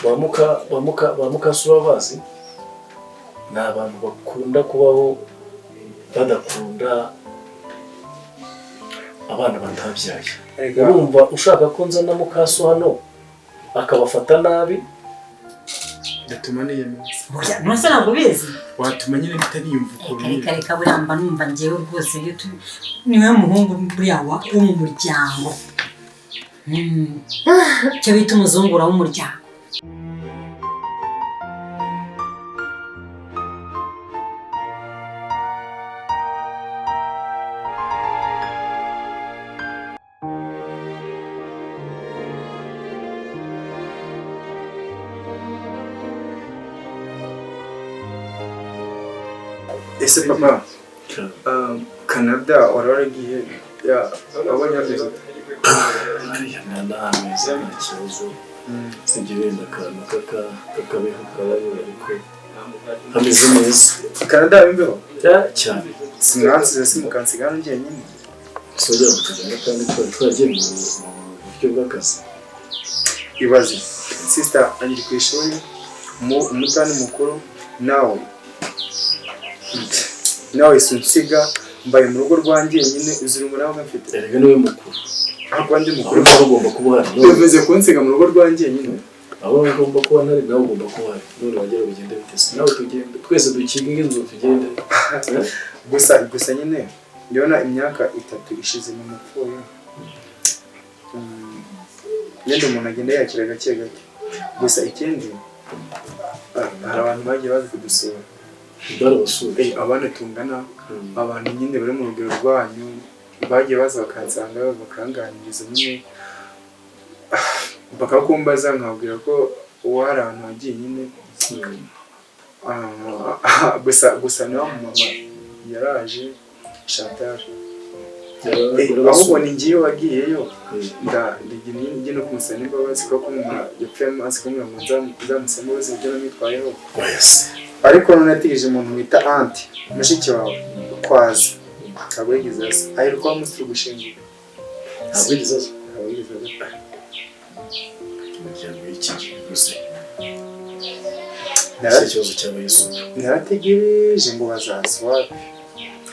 bamuka suba bazi ni abantu bakunda kubaho badakunda abana batabyaye. Urumva ushaka ko nzana mukaso hano akabafata nabi datuma niyemeza. Oya nose ntabwo bizi. Watuma nyine bitaniyumva ukuntu. Reka buramba numva ngewe rwose niwe muhungu buriya wo mu muryango. Cyo bita umuzungura w'umuryango. Ese papa, Canada waragiye abanyabyo n'amezi n'ikibazo sibyo wenda akantu kakabeho kabaye ariko hameze neza. Canada imbeho cyane sinansize simukansiga njye nyine sojya kugenda kandi twagiye mu buryo bw'akazi. Ibaze sister ari ku ishuri umutani mukuru nawe sunsiga mbaye mu rugo rwanjye nyine uzira umuraho mfite. Erega niwe mukuru. Abandi mukuru bagomba kuba hari. Bivuze kunsiga mu rugo rwanjye nyine. Abo bagomba kuba ntari nawe ugomba kuba hari. None bagera bigende bitese. Nawe tugende twese dukinga inzu tugende. Gusa nyine ndabona imyaka 3 ishize mu mupfuye. Yenda umuntu agenda yakira gake gake. Gusa ikindi hari abantu bagiye bazi kudusura. Abana tungana abantu nyine bari mu rugero rwanyu bagiye baza bakansanga bakanganiriza nyine bakakumbaza nkabwira ko wari ahantu hagiye nyine gusa nawe mama yaraje Chantal ahubwo ni ngiye wagiyeyo njye no kumusana imbabazi kuko yapfuye amazi ko nzamusaba imbabazi ibyo namwitwayeho. Ariko natigije umuntu wita Anti mushiki wawe kwaza kabwegeza ayiruka musitru gushinga abwegeza ikibazo cyaba Yesu narategereje ngo bazazwa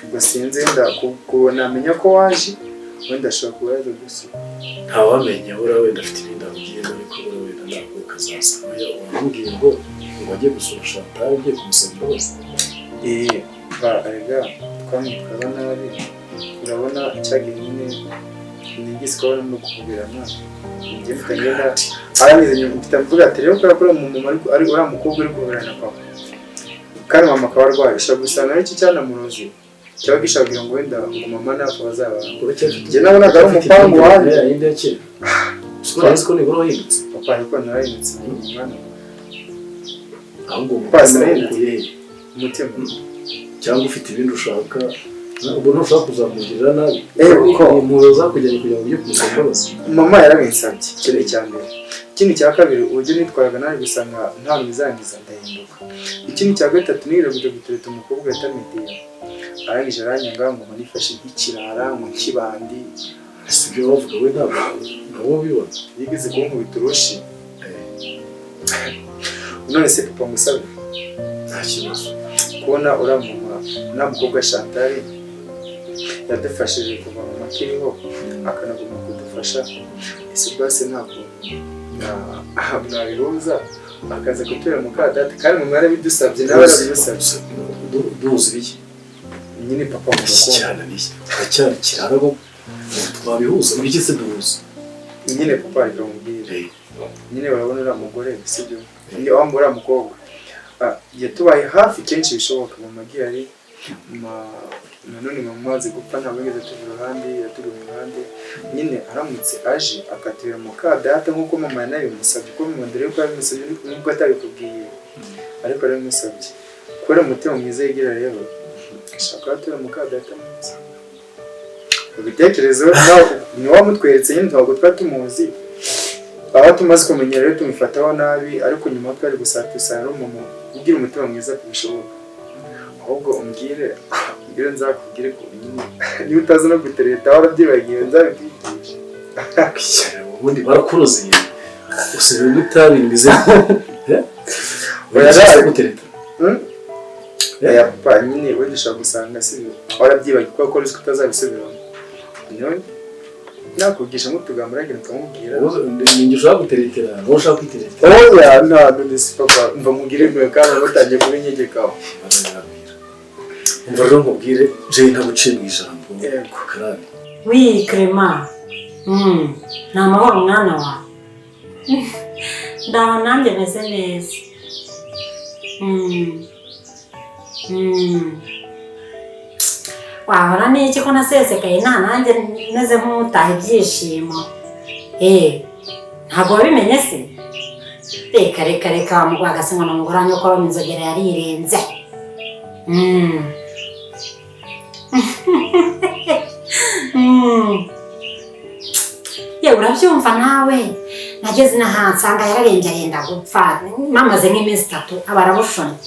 ubwo sinzi ndakubona menya ko waje wenda ashobora kuba yaje gusa ntawamenya bura wenda afite ibintu agiye ariko bura wenda ntabwo kazaza wamubwiye ngo wajye gusura Chantal ugiye kumusaba imbabazi. Arega twamutwara nabi urabona cyagiye nyine nigise ko bari no kuvugirana njye mfitanye aramize nyuma mvuga ati rero ko mu mama ari ura mukobwa uri kuvugirana papa kandi mama akaba arwaye ishobora gusanga n'iki cyana murozi cyaba gishagira ngo wenda mama nafa bazabana njye nabona ari umupangu wanjye yinde yakira siko ni bro yindutse papa ariko narayindutse umwana ahubwo pasireye umutima cyangwa ufite ibindi ushaka ubwo ntushaka kuzamugirira nabi muroza kujyana kugira ngo ujye kumusombaza. Mama yarabinsabye cyane cyane. Ikindi cya kabiri uburyo nitwaraga nawe gusanga nta bizangiza ndahinduka. Ikindi cya gatatu nire gutereta umukobwa yatamitiye arangije aranyanga ngo nifashe nk'ikirara mu kibandi sibyo bavuga we ntabwo bibona yigeze kunkubita urushi. None se papa musabe nta kibazo kubona uramuma na mukobwa Chantal yadufashije kuva mu makiriho akanaguma kudufasha. Ese bwase ntabwo nabihuza akaza kutubera mukadata kandi mu mwari bidusabye nawe arabidusabye duhuza ibiki nyine papa mu cyane cyane kirarabo twabihuza muri iki se duhuza nyine papa ariko mubwire nyine barabona uriya mugore sibyo iyo wambura mukobwa yatubaye hafi kenshi bishoboka mu magiyari nanone mamaze gupfa ntabwo yigeze tuva iruhande yatuguye iruhande nyine aramutse aje akatubera mukadata nk'uko mama yanabimusabye kuko mu ndere yuko yabimusabye nubwo atabikubwiye ariko yarabimusabye kubera umutima mwiza yigira rero ashaka atubera mukadata mwiza ubitekerezo ni wamutweretse nyine ntabwo twari tumuzi aho tumaze kumenya rero tumufataho nabi ariko nyuma twari gusatusana n'umuntu ugira umutima mwiza kubishoboka ahubwo umbwire nzakubwire ko niba utazi no gutereta warabyibagiwe nzabikwigisha ubundi barakuroziye usigaye gutabi mbize Oya gutereta ya papa nyine we dushaka gusanga si warabyibagiye ko uzi kutazabisubiramo none nakugisha mutugambo rage tukamubwira ninjye ushaka guteretera wowe ushaka kwitereta oya none si papa mva mugire mwe kana batangiye kuri nyegekaho umva rero nkubwire je ntaguciye mu ijambo yego karani wi Clement ni amahoro mwana wawe ndaho nanjye meze neza wahora n'iki ko nasesekaye nta nanjye meze nk'utaha ibyishimo ntabwo wabimenye se reka wamugwaga ngo namugore anyokora inzogera yarirenze yewe urabyumva nawe nageze n'ahantu nsanga yararembye arenda gupfa mamaze nk'iminsi 3 aba arabushonye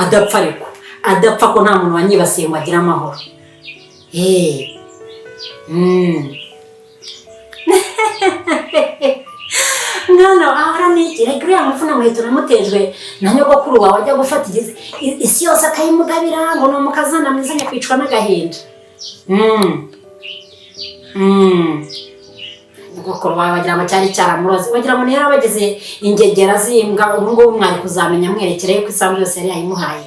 adapfa ariko adapfa ko nta muntu wanyibasiye ngo agire amahoro mwana ahora niki reka uriya mufuna muheto namutejwe na nyogokuru wawe ajya gufata isi yose akayimugabira ngo ni umukazana mwiza nyakwicwa n'agahinda nyogokuru wawe wagira ngo cyari cyaramuroze wagira ngo niyo yarabagize ingegera zimbwa ubu ngubu mwari kuzamenya mwerekere yuko isambu yose yari yayimuhaye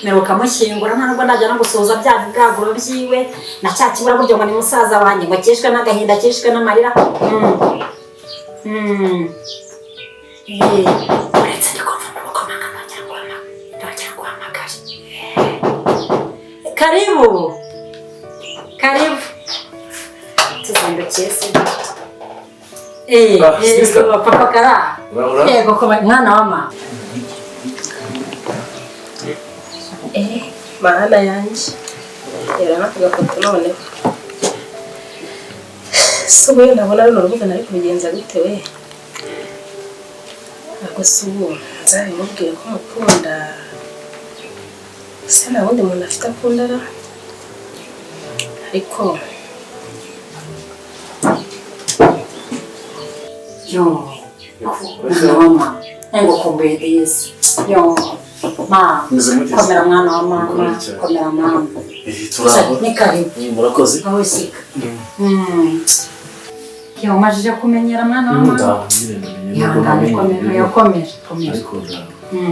meruka mushyingura ntabwo najya no gusoza bya bwaguro byiwe na cya kibura buryo ngo ni musaza wanjye ngo kishwe n'agahinda kishwe n'amarira uretse ndikumva amaboko magana ndagira ngo uhamagare karibu tuzindukiye se papa kara yego ko mwana wa mama mana yanjye rero nakagafoto noneho so ubu ndabona runo rubuga nari kubigenza gute we ntabwo si ubu nzabimubwire ko mukunda se nta wundi muntu afite akundana ariko mama ngo kumbuye disi ma komera mwana wa mama komera mama ni karibu murakoze aho sika yo majije kumenyera mwana wa mama yangane komera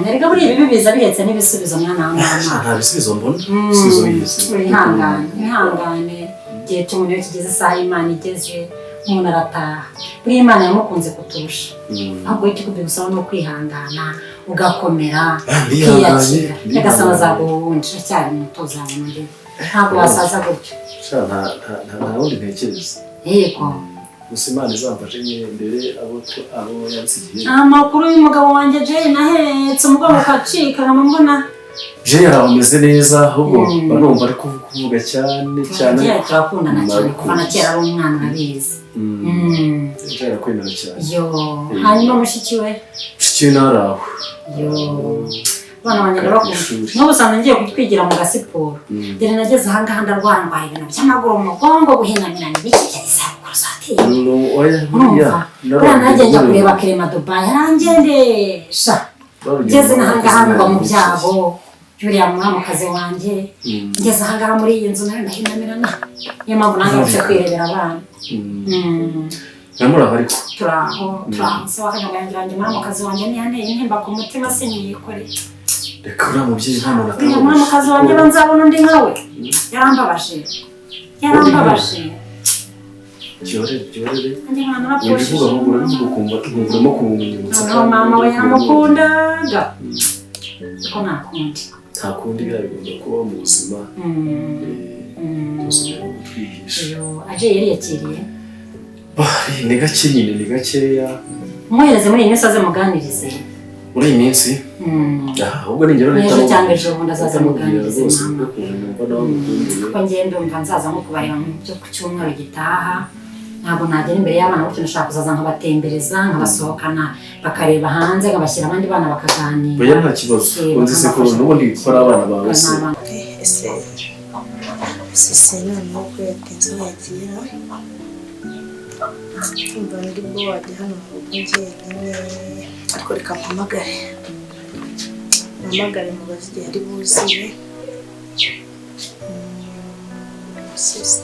erega buri ibi biza bihetse n'ibisubizo mwana wa mama nta bisubizo mbona bisubizo yise ihangane gihe cy'umuntu kigeze saa Imana igeze umuntu arataha buri Imana yamukunze kuturusha ahubwo ikikubye gusaba no kwihangana ugakomera ukiyakira ugasaba zaguhunje cyane muto zawe muri ntabwo wasaza gutyo nta wundi ntekereza yego gusa Imana izamfashe imbere abo yansigiye amakuru y'umugabo wanjye Jay nahetse umugabo ukacika nkamubona Jay yarameze neza ahubwo banumva ari kuvuga cyane turakundana cyane kuva na kera ari umwana urabizi Jay arakwemera cyane hanyuma mushiki we naraho bana wanjye ndabakunda n'ubu usanga ngiye kutwigira mu gasiporo dore nageze ahangaha ndarwara ndwaye ibintu by'amaguru mu mugongo guhinamirana ibiki cyazakuru sateye urumva nanjye njya kureba Clement Dubai yarangendesha ngeze n'ahangaha ngwa mu byago byuriya mwamakazi wanjye ngeze ahangaha muri iyi nzu nayo ndahinamirana niyo mpamvu nangarutse kwirebera abana namuraho ariko turaho se wakanyagwangira njye mwamakazi wanjye niyanteye intimba ku mutima sinyikoreye reka uriya mubyeyi hano uriya mwamakazi wanjye banzabona undi nkawe yarambabaje byorere nanjye mwana urapfushije ubivuga ngo urabivuga ukumva urimo kumumenyutsa noneho mama we yaramukundaga ko ntakundi nta kundi biriya bigomba kubaho mu buzima byose ugomba kutwigisha aje yariyakiriye ni gake nyine ni gakeya umwohereze muri iyi minsi aze muganirize muri iyi minsi ahubwo ni ingero ejo cyangwa ejo bundi azaza muganirize mama mama kuko njye ndumva nzaza nko kubareba mu byo ku cyumweru gitaha ntabwo nagera imbere y'abana gutyo nashaka kuzaza nkabatembereza nkabasohokana bakareba hanze nkabashyira abandi bana bakaganira oya nta kibazo unzi se ko n'ubundi gukora abana bawe se ese noneho ko yatinze aho yagiye umva ndi bwo wajya hano mu rugo njyenyine ariko reka mpamagare mubaze igihe ari buzibe sisi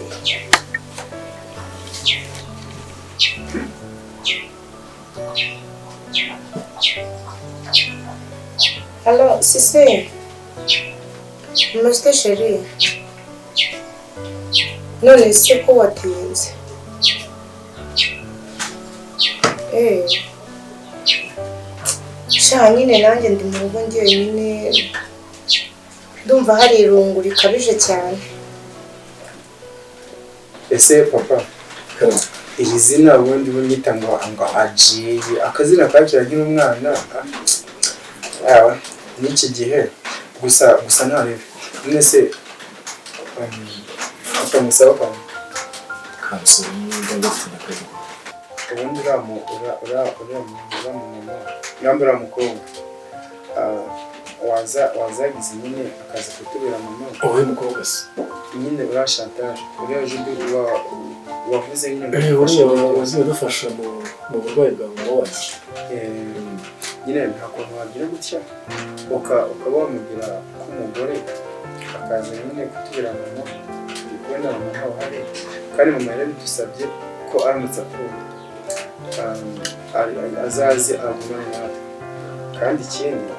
Halo, Sisi. Namaste, chérie. None se ko watinze? Sha nyine nanjye ndi mu rugo njyenyine. Ndumva hari irungu rikabije cyane. Ese papa iri zina ubundi bunyita ngo ajiye akazina kakiragira umwana n'iki gihe gusa ntarebe none se akamusaba kansoro y'indagafite ubundi uriya mukobwa wazagize nyine akazi kutubera mama wowe mukobwa se nyine urashaka uriya jubi wavuze nyine uriya uzadufasha mu burwayi bwa mama wacu nyine nta kuntu wagira gutya ukaba wamubwira ko umugore akaza nyine kutubera mama uri kubona mama ntawe uhari kandi mama yari bidusabye ko aramutse apfuye azaze agumane natwe kandi ikindi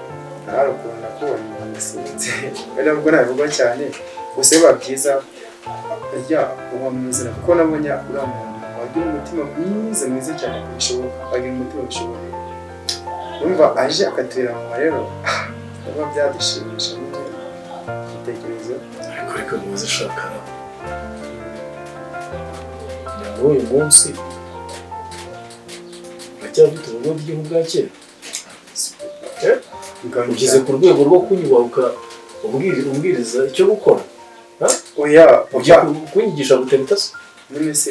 ntari ukuntu nakubonye umuntu asinze nabwo nabivugwa cyane gusa biba byiza wamwizera kuko nabonye uriya muntu wagira umutima mwiza cyane bishoboka agira umutima bishoboye numva aje akatubera mama rero biba byadushimisha igitekerezo ariko reka muze shakara n'uyu munsi uracyafite urugo rw'igihugu bwa kera ugeze ku rwego rwo kunyubahuka umbwiriza icyo gukora oya ujya kunyigisha gutera se none se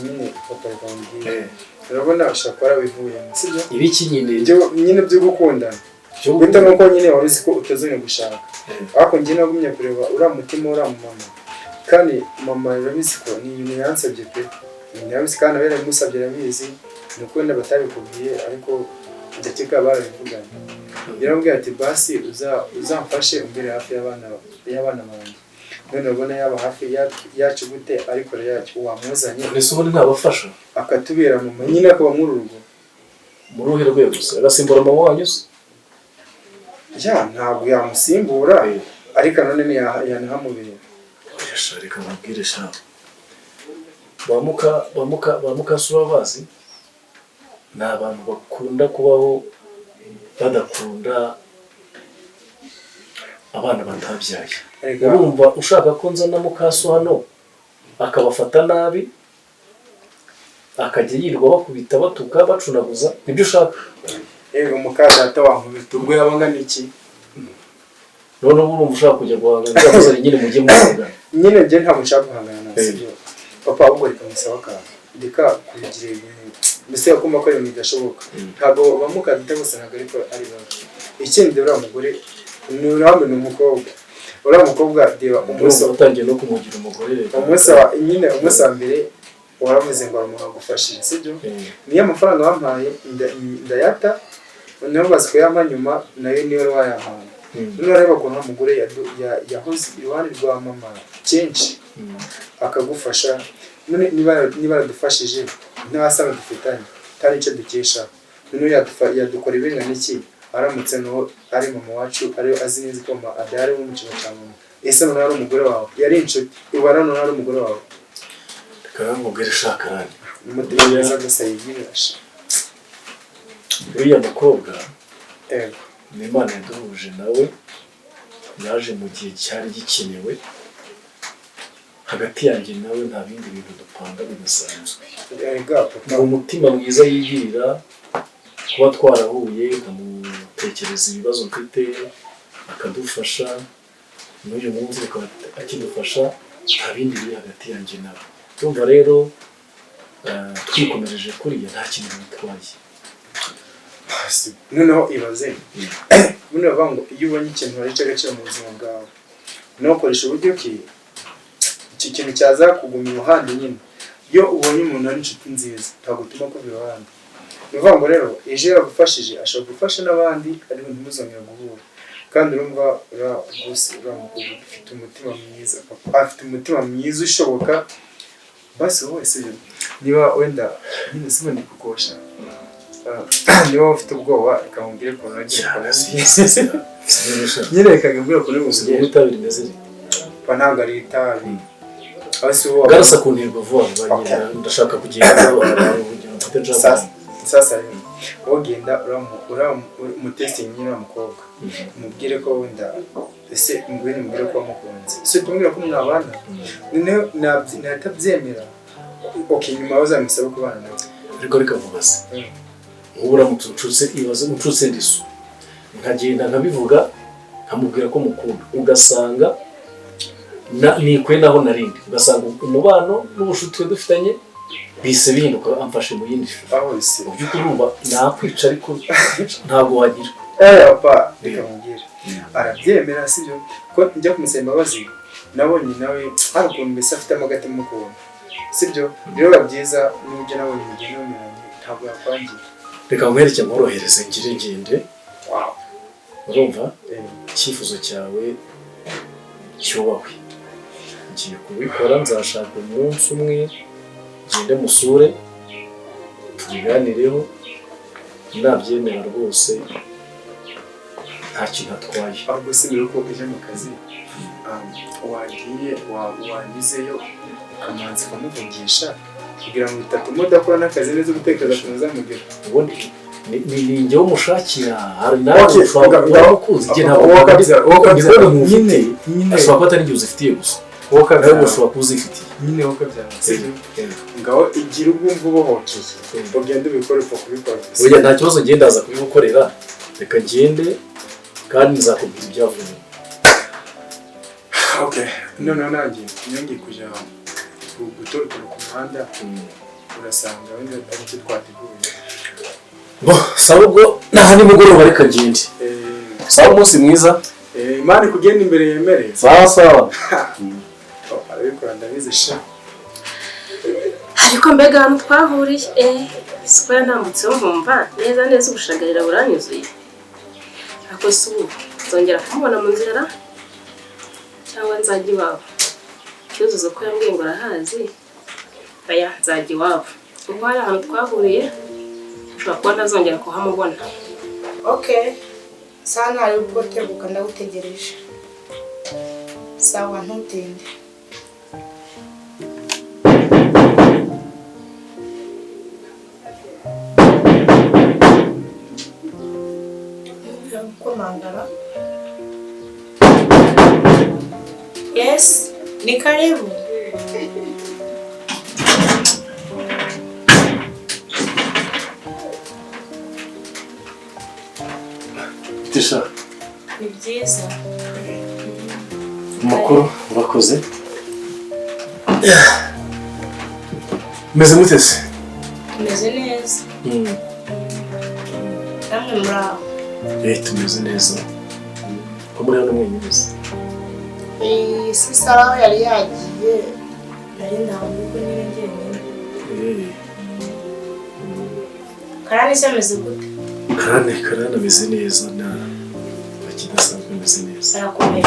nyine papa yakambwiye urabona ushaka warabivuyemo sibyo ibiki nyine byo gukundana bita nuko nyine wari uzi ko utazongera gushaka ariko njye nagumye kureba uriya mutima uriya mama kandi mama yarabizi ko ni ibintu yansabye pe yabizi kandi abera bimusabye arabizi ni uko wenda batabikubwiye ariko ndakeka barabivuganye yarambwiye ati basi uzamfashe umbere hafi y'abana banjye none ubona yaba hafi yacu gute ariko yacu wamuzanye ese ubundi ntabafasha akatubera mama nyine akaba muri urugo mu ruhe rwego gusa agasimbura mama wanyu se ntabwo yamusimbura ariko none yanahamubera reka mubwire sha bamuka suba bazi ni abantu bakunda kubaho badakunda abana batabyaye urumva ushaka ko nzana mukaso hano akabafata nabi akajya yirirwa bakubita batuka bacunaguza nibyo ushaka yego mukadata wankubita ubwo yabangana iki none urumva ushaka kujya guhangana n'abakozi nyine mujye muhangana nyine njye ntabwo nshaka guhangana na sibyo papa ahubwo reka musaba ka ndeka kubigira ibintu mbese yakumva ko ibintu bidashoboka ntabwo bamukadata gusa ntabwo ariko ari babi ikindi uriya mugore ni urambe ni umukobwa uriya mukobwa reba umunsi watangiye no kumugira umugore reka umunsi wa mbere waravuze ngo aramugufashije sibyo niyo amafaranga wampaye ndayata noneho bazi ko yampa nyuma nayo niyo wayahaye noneho reba ukuntu umugore yahoze iruhande rwa mama kenshi akagufasha none niba yaradufashije ntasanga dufitanye kandi icyo dukesha noneho yadukora ibingana iki aramutse no ari mama wacu ariyo azi neza ko mama adahari mu cyuma cya mama ese noneho ari umugore wawe yari inshuti ibara noneho ari umugore wawe karamubwira shaka rani umutegereza gusa yigirisha uriya mukobwa ni Imana yaduhuje nawe yaje mu gihe cyari gikenewe hagati yanjye nawe nta bindi bintu dupanga bidasanzwe ni umutima mwiza yigirira kuba twarahuye nkamutekereza ibibazo mfite akadufasha n'uyu munsi akidufasha nta bindi biri hagati yanjye nawe urumva rero twikomereje kuriya nta kintu bitwaye. Noneho ibaze buno bavuga ngo iyo ubonye ikintu hari cy'agaciro mu buzima bwawe nukoresha uburyo ki iki kintu cyaza kuguma iruhande nyine iyo ubonye umuntu ari inshuti nziza ntagutuma ko iruhande bivuga ngo rero ejo yagufashije ashobora gufasha n'abandi ariko ntimuzongera guhura kandi urumva ufite umutima mwiza afite umutima mwiza ushoboka basi wowe se niba wenda nyine sibone kukosha niba ufite ubwoba akamubwira ko nagiye nyine akagambira ko n'ubuzima ubutabire imeze ntabwo ari itabi garasa ku ntego vuba ndashaka kugenda sasa wogenda uramutestinga nyine w'umukobwa umubwire ko wenda ese mubwire ko wamukunze ese tumubwira ko mwabana natabyemera nyuma bazamusaba kubana nawe ariko reka vuba se ubura mutucutse ibaze mucutse ndiso nkagenda nkabivuga nkamubwira ko mukunda ugasanga nikwe naho narindi ugasanga umubano n'ubushuti dufitanye bise bihinduka amfashe mu yindi shusho by'ukuri urumva nakwica ariko ntabwo wagira papa reka mubwire arabyemera sibyo ko njya kumusaba imbabazi nabonye nawe hari ukuntu mbese afitemo agatima k'ukuntu sibyo rero byiza n'uburyo nabonye umugeni w'umuntu ntabwo yakwangira reka nkwereke mworohereze ngende urumva icyifuzo cyawe cyubahwe ngiye kubikora nzashaka umunsi umwe ngende musure tubiganireho nabyemera rwose nta kintu atwaye ahubwo se mbere ko uje mu kazi wanyuzeyo ukamanza ukamuvugisha kugira ngo bitatuma udakora n'akazi neza gutekereza ku muzamugera ubundi ni njye umushakira hari nawe ushobora kukuzi igihe ntabwo ndikubona mufite ashobora kuba atari igihe uzifitiye gusa nawe ushobora kuba uzifitiye nyine wowe ukabyanga ngaho igira ubwumva ubohokeye ugende ubikore upfa kubikora burya nta kibazo ngende ndaza kubigukorera reka ngende kandi nzakubwira ibyavuye noneho nanjye ngiye kujya gutorokora ku muhanda urasanga wenda ari cyo twateguye saba ubwo naha nimugoroba reka ngende saba umunsi mwiza imana kugenda imbere yemereye sawa arabikora ndabizi sha ariko mbega ahantu twahuriye isiko yantambutseho nkumva neza ubushagarira buranyuzuye ariko si ubu nzongera kumubona mu nzira cyangwa nzajya iwabo cyuzuzo ko yambwiye ngo arahazi aya nzajya iwabo kuko hari ahantu twahuriye ushobora kuba ntazongera kuhamubona sana ari ubwo teguka ndawutegereje sawa ntutinde komangara yes ni karibu tisha ni byiza amakuru urakoze meze mute se tumeze neza namwe muri aho tumeze neza ko muri hano mwenyine se si Sara yari yagiye nari ndaho nuko nyine njyenyine karani se ameze gute karani ameze neza nta kidasanzwe ameze neza arakomeye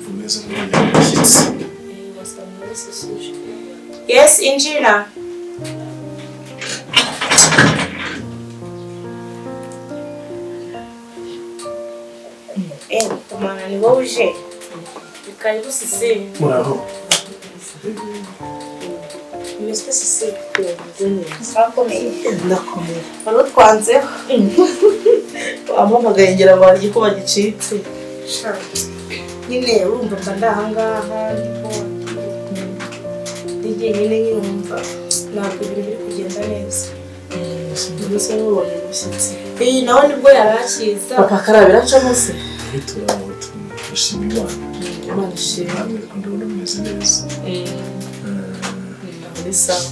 umeze nk'umushyitsi yes injira tumana ni wowe uje karibu sisi muraho Mr. Sisi sakomeye ndakomeye wari utwanzeho wampamagaye ngira ngo hari igikuba gicitse nyine urumva mba ndahangaha ndigiye nyine nyumva ntabwo ibintu biri kugenda neza mbese n'ubonye umushyitsi iyi nawe nibwo yari akiza papa karabira acamo se turashima Imana Imana ishimwe. namwe ariko ndabona mumeze neza. Ni sawa.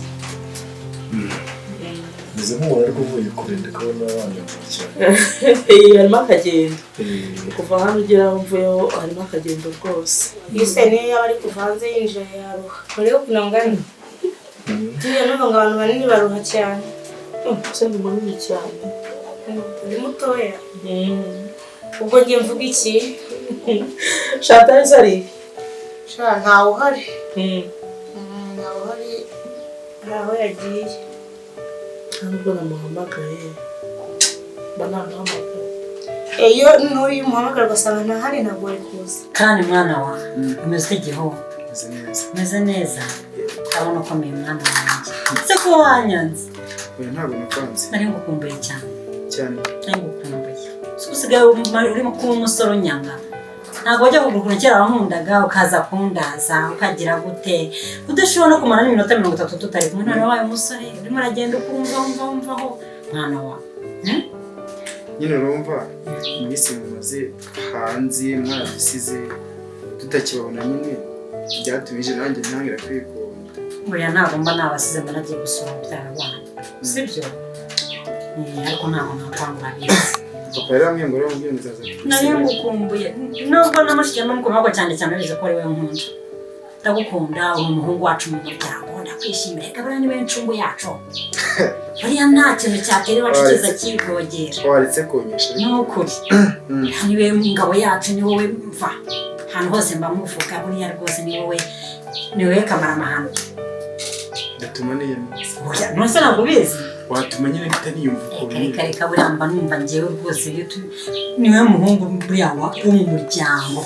Meze nk'umuntu ariko uvuye kure ndakabona abana cyane. Harimo akagendo. Kuva hano ugera aho mvuyeho harimo akagendo rwose. Yise niyo yaba ari kuva hanze yinjira yaruha. Urebe ukuntu angana. Turiya n'ubu ngo abantu banini baruha cyane. Se ni munini cyane. Uri mutoya. Ubwo ngiye mvuga iki? Chantal zari. Sha ntawe uhari. Ntawe uhari. Ntaho yagiye. Ntabwo namuhamagaye. Banamuhamagaye. Iyo n'uyu muhamagara ugasanga ntahari ntabwo ari kuza. Kandi mwana wa umeze igihombo. Meze neza. Umeze neza. Urabona ukomeye mwana wanjye. Se ko wanyanze. Oya ntabwo napanze. Nari ngukumbuye cyane. Cyane. Nari ngukumbuye. Usigaye urimo kuba umusore unyanga. Ntabwo wajya kugurukura kera wankundaga ukaza kundaza ukagira gute. Udashobora no kumara n'iminota 30 tutari kumwe nawe wabaye umusore. Urimo uragenda ukumvaho mwana wa. Nyine urumva iminsi mumaze hanze mwadusize tutakibona nyine byatumije nanjye ntangira kwikunda. Buriya ntabwo mba nabasize mba nagiye gusura byarabana. Sibyo? Ariko ntabwo nakwambura bizi. Papa yarambwiye ngo rero nzaza. Nari ngukumbuye. Nubwo namushyigiye n'umukumako cyane cyane bize ko ari we nkunda. Ndagukunda uri umuhungu wacu mu muryango ndakwishimira. Reka buriya ni we ncungu yacu. Buriya nta kintu cyatera iwacu kiza kivogera. Waretse konyesha. Ni ukuri. Ni we ngabo yacu ni wowe mva. Ahantu hose mba muvuga buriya rwose ni wowe kamaramahano. Ndatuma niyemeza. Oya nose ntabwo ubizi. Watuma nyine bitaniyumva ukuntu. Reka buriya mba numva njyewe rwose ni we muhungu buriya wo mu muryango.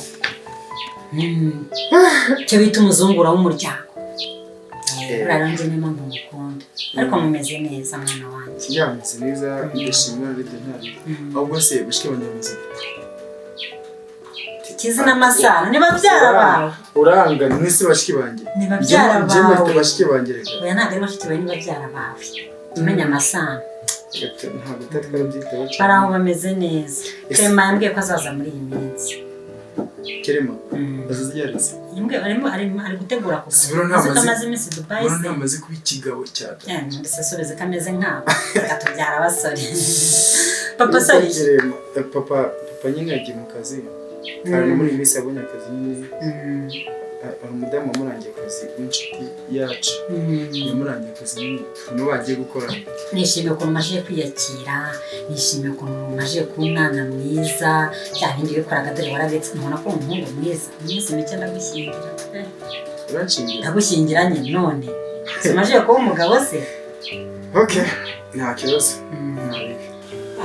Cyo bita umuzungura w'umuryango. Urarangiye niyo mpamvu ngukunda. Ariko mumeze neza mwana wanjye. Yameze neza ndashimira rede ntari. Ahubwo se bashike banyameze. Kizi n'amasano niba byarabawe. Uranga mwese bashike banjye. Niba byarabawe. Njye bashike banjye reka. Oya ntabwo ari bashike bawe niba byarabawe. Umenya amasano. Ntabwo tatwarabyitaho cyane. Baraho bameze neza. Clement yambwiye ko azaza muri iyi minsi. Kerema. Azazigereza. Yambwiye ari gutegura kuva. Sibiro ntamaze iminsi Dubai. Ntamaze kuba ikigabo cyane. Ndetse sobeze kameze nkabo. Gatubyara abasore. Papa sari. Papa nyine yagiye mu kazi. Ari muri minsi yabonye akazi nyine. Ari umudamu wamurangiye akazi w'inshuti yacu. Yamurangiye akazi nyine niwe bagiye gukorana. Nishimiye ukuntu maje kwiyakira, nishimiye ukuntu maje kuba umwana mwiza, bya bindi bikoraga dore warabetse nkabona ko umuhungu mwiza. Iminsi mike ndagushyingira. Uranshingira? Ndagushyingiranye none. Simaje kuba umugabo se? Okay, nta kibazo.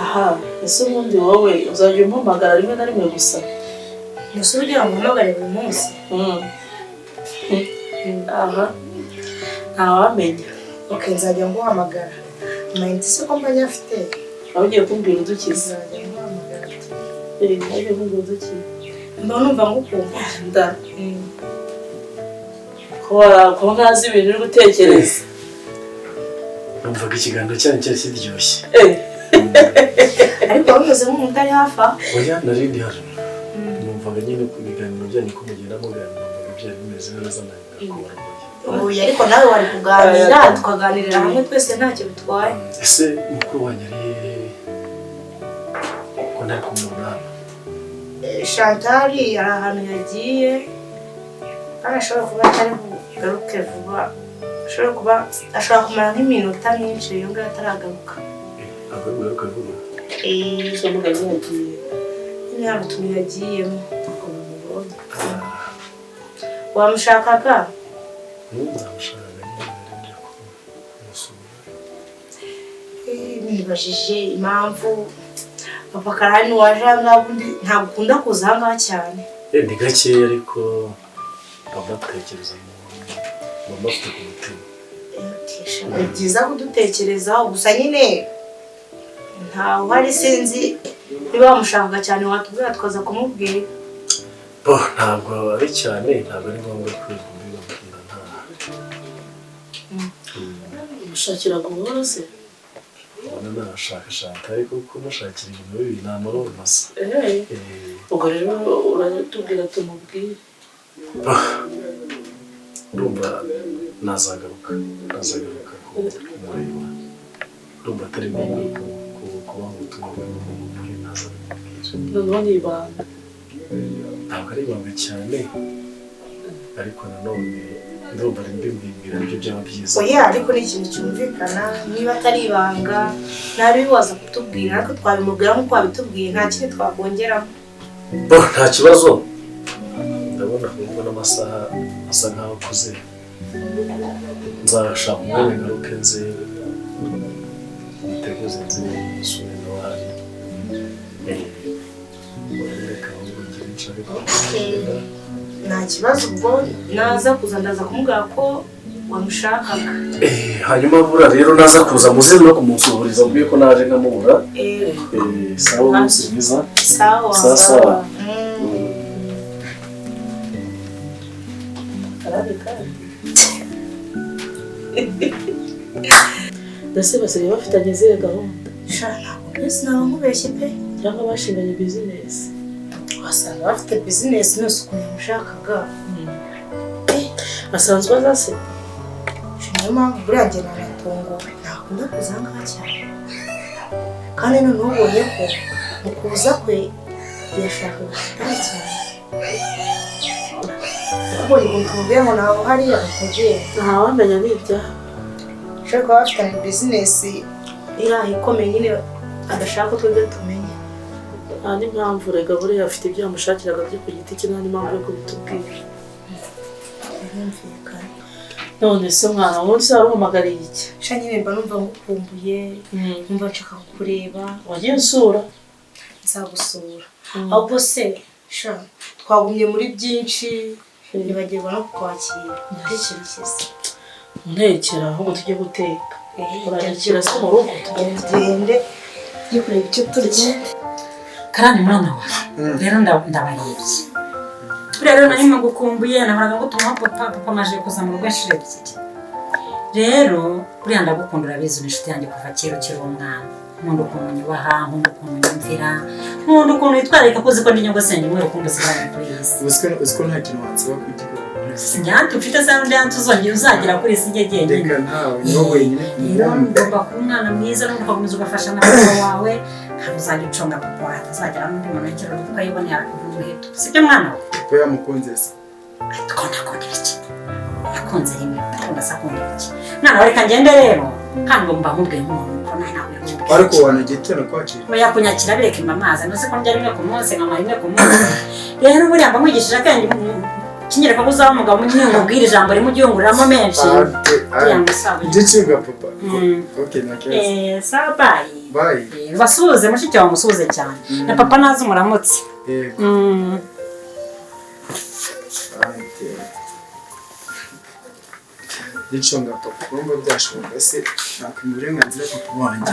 Aha, ese ubundi wowe uzajya umpamagara rimwe na rimwe gusa? Ese ugiye umuhamagare buri munsi? Aha, ntawamenya. Okay, nzajya nguhamagara. Mayinite se ko mbanya afite? Aho ugiye kumbwira udukiza? Nzajya nguhamagara. Ntabwo kumbwira udukiza. Mba numva ngukumva. Nda. Ko ntazi ibintu uri gutekereza. Numvaga ikiganiro cyane cyari kiryoshye. Ariko bameze nk'umuntu utari hafi aho. Oya nari ndi hano. Numvaga nyine ku biganiro byanyu ko mugenda muganira mu byari bimeze neza nanga Ubu ariko nawe wari kuganira tukaganirira hamwe twese ntacyo bitwaye. Ese mukuru wanyu ari ko ntari kumubona? Chantal ari ahantu yagiye. Kandi ashobora kuba atari bugaruke vuba. Ashobora kumara nk'iminota myinshi iyo ngaho ataragaruka. Agaruka vuba? Icyo mugabo yagiye. Ni hano tumi yagiyemo. Wamushakaga? Nzamushaka nyine nari kumusura. Nibajije impamvu papa karani waje ahangaha ubundi ntabwo ukunda kuza ahangaha cyane. Ni gakeya ariko bamutekereza mama afite ku mutima. Ni byiza kudutekerezaho gusa nyine ntawe uhari sinzi niba wamushakaga cyane watubwira tukaza kumubwira. Ntabwo ari cyane ntabwo ari ngombwa kubibwira nta. Ushakira guhora se? Ubona nashakashaka ariko kumushakira ibintu bibi nta maroro masa. Ubwo rero uratubwira tumubwire. ndumva nazagaruka kumureba ndumva atari ngombwa kuba mu butumwa bwe nazabimubwira noneho ni ibanga ntabwo ari ibanga cyane ariko nanone ndumva mbibwira nibyo byaba byiza oya ariko ni ikintu cyumvikana niba atari ibanga ntabibaza kutubwira ariko twabimubwira nk'uko wabitubwiye nta kindi twakongeraho nta kibazo ndabona ahubwo n'amasaha asa nkaho akuze nzashaka umwanya ngaruke nze niteguze nze musure n'abari reka ahubwo ngire nshake nta kibazo ubwo naza kuza ndaza kumubwira ko wamushakaga hanyuma bura rero naza kuza muze no kumusuhuriza mbwiye ko naje nkamubura sawa umunsi mwiza sawa ndetse basigaye bafitanye izihe gahunda ntabwo mbese naba nkubeshye pe cyangwa bashinganye bizinesi wasanga bafite bizinesi nose ukuntu yamushakaga asanzwe azase niyo mpamvu buriya njye nanatunguwe ntakunda kuza ngaha cyane kandi noneho ubonye ko mu kuza kwe yashakaga gutanga cyane ubonye ukuntu tumubwiye ngo ntawe hariya atagenda ntawamenya n'ibyaha ushobora kuba bafitanye bizinesi iriya ikomeye nyine adashaka ko twebwe tumenya nta n'impamvu rega buriya afite ibyo yamushakiraga byo ku giti cye nta n'impamvu yo kubitubwira birumvikana none se mwana umunsi wari uhamagariye iki sha nyine mba numva ngukumbuye numva nshaka kukureba wagiye usura nzagusura ahubwo se sha twagumye muri byinshi ntibagirwa no kukwakira ntekereza ntekera ahubwo tujye guteka urarikira se mu rugo tugende tujye kureba icyo turya karani mwana wawe rero ndabarebye buriya rero nari gukumbuye nahoraga ngutuma papa amaze kuza mu rugo inshuro ebyiri rero buriya ndagukunda urabizi ni inshuti yanjye kuva kera ukiri umwana nkunda ukuntu nyubaha nkunda ukuntu nyumvira nkunda ukuntu witwararika ko uzi ko ndi nyogosenge umwe rukundo usigaranye kuri iyi si uziko nta kintu wansaba kugira sinyanti ufite se n'undi yanti uzongera uzagera kuri isi njye jyenyine reka ntawe niwo wenyine rero ngomba kuba umwana mwiza n'undi ugakomeza ugafasha na papa wawe kandi uzajya ucunga papa wawe atazagera n'undi muntu w'ikirori kuko yibonera akavuga umuheto sibyo mwana we ko yamukunze se ariko nakundira iki nakunze rimwe akunda se akundira iki mwana we reka ngende rero kandi ngo mba mubwiye nk'umuntu ko nawe ariko wanagitera kwakira oya kunyakira bireka imba amazi ntuzi ko ndya rimwe ku munsi nkanywa rimwe ku munsi rero buriya mba nkwigishije akenge kinyereka ko uzaba umugabo munini nkubwira ijambo rimwe ugiyunguriramo menshi kugira ngo usabe ndiciga papa okay nakibazo sawa bayi basuhuze mushiki wawe musuhuze cyane na papa nazi umuramutse ndicunga papa urumva byashoboka se nakwiye uburenganzira papa wanjye